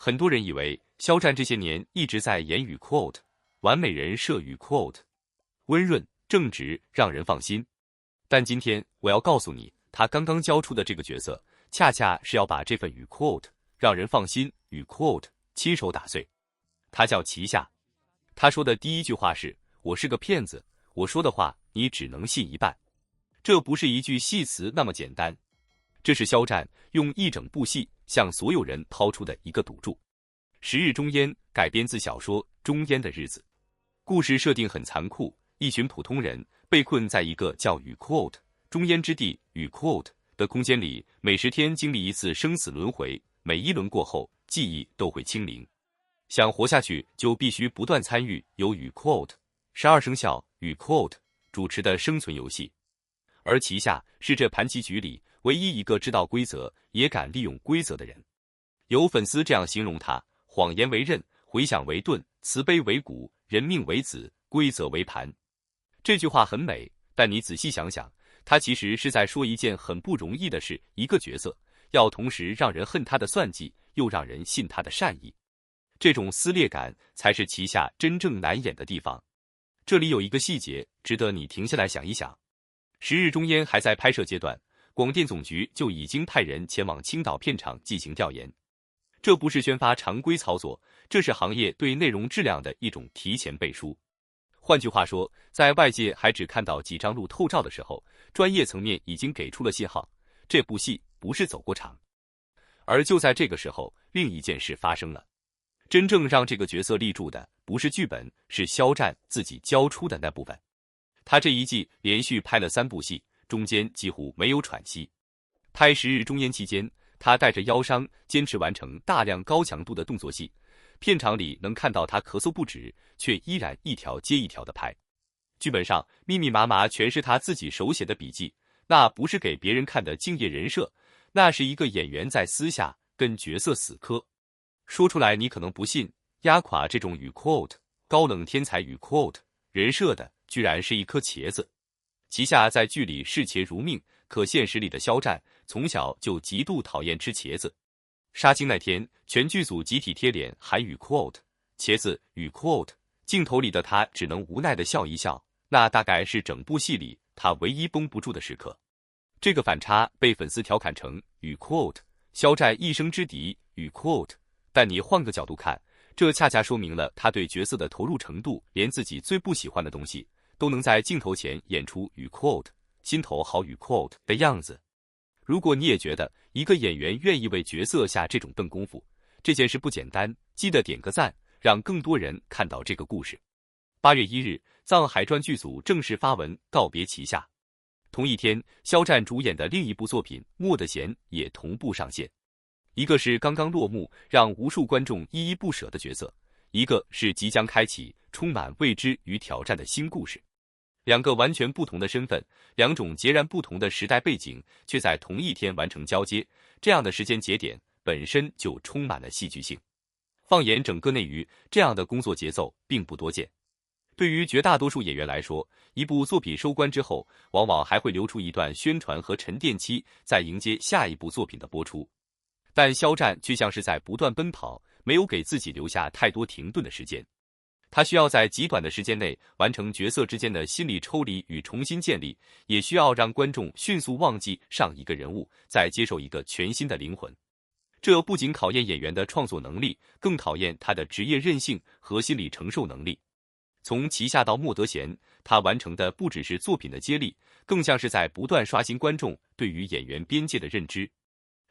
很多人以为肖战这些年一直在演与 quote 完美人设与 quote 温润正直让人放心，但今天我要告诉你，他刚刚交出的这个角色，恰恰是要把这份与 quote 让人放心与 quote 亲手打碎。他叫齐夏，他说的第一句话是：我是个骗子，我说的话你只能信一半。这不是一句戏词那么简单，这是肖战用一整部戏向所有人抛出的一个赌注。十日中烟改编自小说《中烟的日子》，故事设定很残酷，一群普通人被困在一个叫与 quote 中烟之地与 quote 的空间里，每10天经历一次生死轮回，每一轮过后记忆都会清零。想活下去就必须不断参与由与 quote 12生肖与 quote 主持的生存游戏。而齐夏是这盘棋局里唯一一个知道规则也敢利用规则的人。有粉丝这样形容他：谎言为刃，回响为盾，慈悲为骨，人命为子，规则为盘。这句话很美，但你仔细想想，他其实是在说一件很不容易的事，一个角色要同时让人恨他的算计，又让人信他的善意。这种撕裂感才是齐夏真正难演的地方。这里有一个细节值得你停下来想一想。十日中烟还在拍摄阶段，广电总局就已经派人前往青岛片场进行调研。这不是宣发常规操作，这是行业对内容质量的一种提前背书。换句话说，在外界还只看到几张路透照的时候，专业层面已经给出了信号，这部戏不是走过场。而就在这个时候，另一件事发生了。真正让这个角色立住的不是剧本，是肖战自己交出的那部分。他这一季连续拍了3部戏，中间几乎没有喘息。拍十日中烟期间，他带着腰伤坚持完成大量高强度的动作戏，片场里能看到他咳嗽不止，却依然一条接一条的拍。剧本上密密麻麻全是他自己手写的笔记，那不是给别人看的敬业人设，那是一个演员在私下跟角色死磕。说出来你可能不信，压垮这种与 quote 高冷天才与 quote 人设的居然是一颗茄子。齐夏在剧里视茄如命，可现实里的肖战从小就极度讨厌吃茄子。杀青那天，全剧组集体贴脸喊与 quote 茄子与 quote， 镜头里的他只能无奈的笑一笑，那大概是整部戏里他唯一绷不住的时刻。这个反差被粉丝调侃成与 quote 肖战一生之敌与 quote， 但你换个角度看，这恰恰说明了他对角色的投入程度，连自己最不喜欢的东西都能在镜头前演出与 quote 心头好与 quote 的样子。如果你也觉得一个演员愿意为角色下这种笨功夫，这件事不简单，记得点个赞，让更多人看到这个故事。8月1日，藏海传剧组正式发文告别齐夏。同一天，肖战主演的另一部作品《墨的弦》也同步上线。一个是刚刚落幕，让无数观众依依不舍的角色，一个是即将开启充满未知与挑战的新故事。两个完全不同的身份，两种截然不同的时代背景，却在同一天完成交接，这样的时间节点本身就充满了戏剧性。放眼整个内娱，这样的工作节奏并不多见。对于绝大多数演员来说，一部作品收官之后，往往还会留出一段宣传和沉淀期，再迎接下一部作品的播出。但肖战却像是在不断奔跑，没有给自己留下太多停顿的时间。他需要在极短的时间内完成角色之间的心理抽离与重新建立，也需要让观众迅速忘记上一个人物，再接受一个全新的灵魂。这不仅考验演员的创作能力，更考验他的职业韧性和心理承受能力。从齐夏到墨德贤，他完成的不只是作品的接力，更像是在不断刷新观众对于演员边界的认知。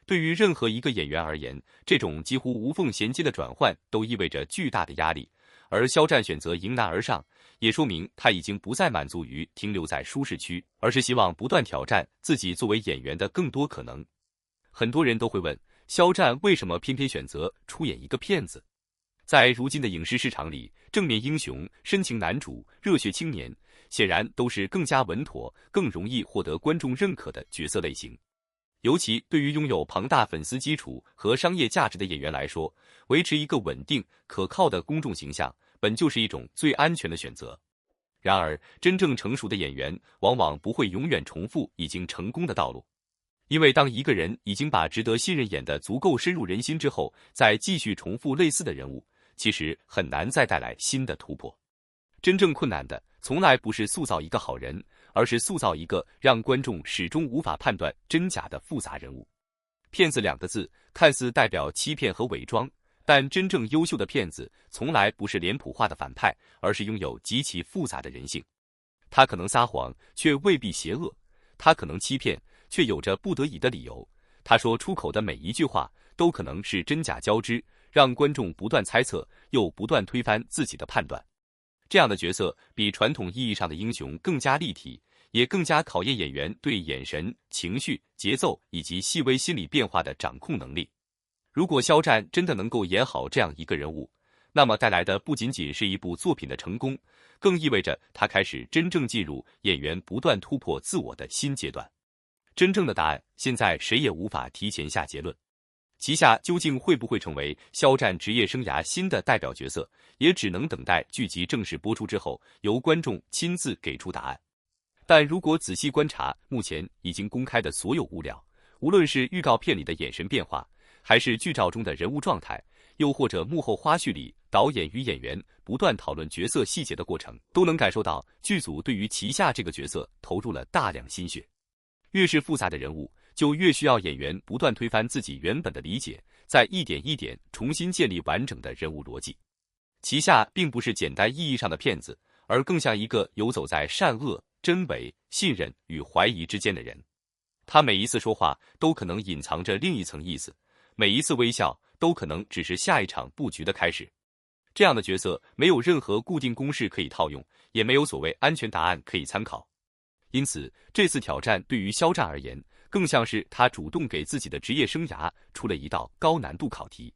对于任何一个演员而言，这种几乎无缝衔接的转换都意味着巨大的压力，而肖战选择迎难而上，也说明他已经不再满足于停留在舒适区，而是希望不断挑战自己作为演员的更多可能。很多人都会问，肖战为什么偏偏选择出演一个骗子？在如今的影视市场里，正面英雄、深情男主、热血青年，显然都是更加稳妥、更容易获得观众认可的角色类型。尤其对于拥有庞大粉丝基础和商业价值的演员来说，维持一个稳定、可靠的公众形象，本就是一种最安全的选择。然而，真正成熟的演员往往不会永远重复已经成功的道路。因为当一个人已经把值得信任演得足够深入人心之后，再继续重复类似的人物，其实很难再带来新的突破。真正困难的，从来不是塑造一个好人，而是塑造一个让观众始终无法判断真假的复杂人物。骗子2个字看似代表欺骗和伪装，但真正优秀的骗子从来不是脸谱化的反派，而是拥有极其复杂的人性。他可能撒谎，却未必邪恶；他可能欺骗，却有着不得已的理由。他说出口的每一句话都可能是真假交织，让观众不断猜测，又不断推翻自己的判断。这样的角色比传统意义上的英雄更加立体，也更加考验演员对眼神、情绪、节奏以及细微心理变化的掌控能力。如果肖战真的能够演好这样一个人物，那么带来的不仅仅是一部作品的成功，更意味着他开始真正进入演员不断突破自我的新阶段。真正的答案，现在谁也无法提前下结论。旗下究竟会不会成为肖战职业生涯新的代表角色，也只能等待剧集正式播出之后，由观众亲自给出答案。但如果仔细观察目前已经公开的所有物料，无论是预告片里的眼神变化，还是剧照中的人物状态，又或者幕后花絮里导演与演员不断讨论角色细节的过程，都能感受到剧组对于旗下这个角色投入了大量心血。越是复杂的人物，就越需要演员不断推翻自己原本的理解，再一点一点重新建立完整的人物逻辑。旗下并不是简单意义上的骗子，而更像一个游走在善恶、真伪、信任与怀疑之间的人。他每一次说话都可能隐藏着另一层意思，每一次微笑都可能只是下一场布局的开始。这样的角色没有任何固定公式可以套用，也没有所谓安全答案可以参考。因此，这次挑战对于肖战而言，更像是他主动给自己的职业生涯出了一道高难度考题。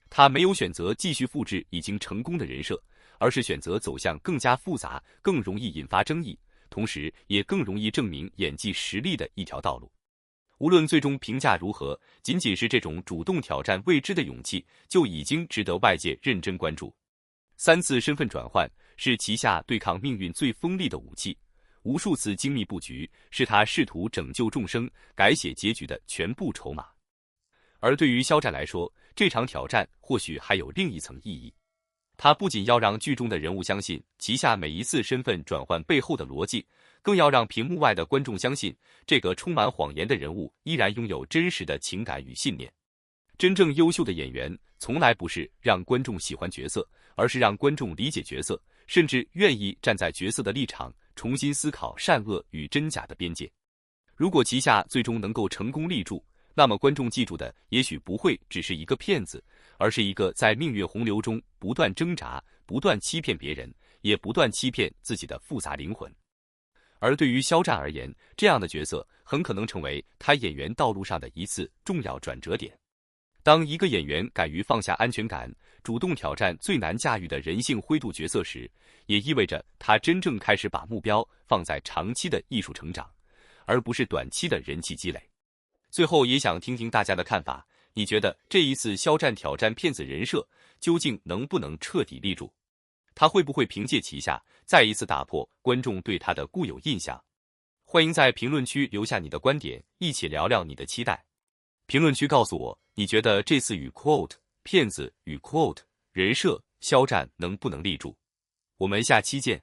他没有选择继续复制已经成功的人设，而是选择走向更加复杂、更容易引发争议，同时也更容易证明演技实力的一条道路。无论最终评价如何，仅仅是这种主动挑战未知的勇气，就已经值得外界认真关注。3次身份转换是旗下对抗命运最锋利的武器，无数次精密布局是他试图拯救众生、改写结局的全部筹码。而对于肖战来说，这场挑战或许还有另一层意义。他不仅要让剧中的人物相信旗下每一次身份转换背后的逻辑，更要让屏幕外的观众相信，这个充满谎言的人物依然拥有真实的情感与信念。真正优秀的演员，从来不是让观众喜欢角色，而是让观众理解角色，甚至愿意站在角色的立场，重新思考善恶与真假的边界。如果旗下最终能够成功立住，那么观众记住的也许不会只是一个骗子，而是一个在命运洪流中不断挣扎、不断欺骗别人，也不断欺骗自己的复杂灵魂。而对于肖战而言，这样的角色很可能成为他演员道路上的一次重要转折点。当一个演员敢于放下安全感，主动挑战最难驾驭的人性灰度角色时，也意味着他真正开始把目标放在长期的艺术成长，而不是短期的人气积累。最后也想听听大家的看法，你觉得这一次肖战挑战骗子人设究竟能不能彻底立住？他会不会凭借旗下再一次打破观众对他的固有印象？欢迎在评论区留下你的观点，一起聊聊你的期待。评论区告诉我，你觉得这次与 quote 骗子与 quote 人设肖战能不能立住？我们下期见。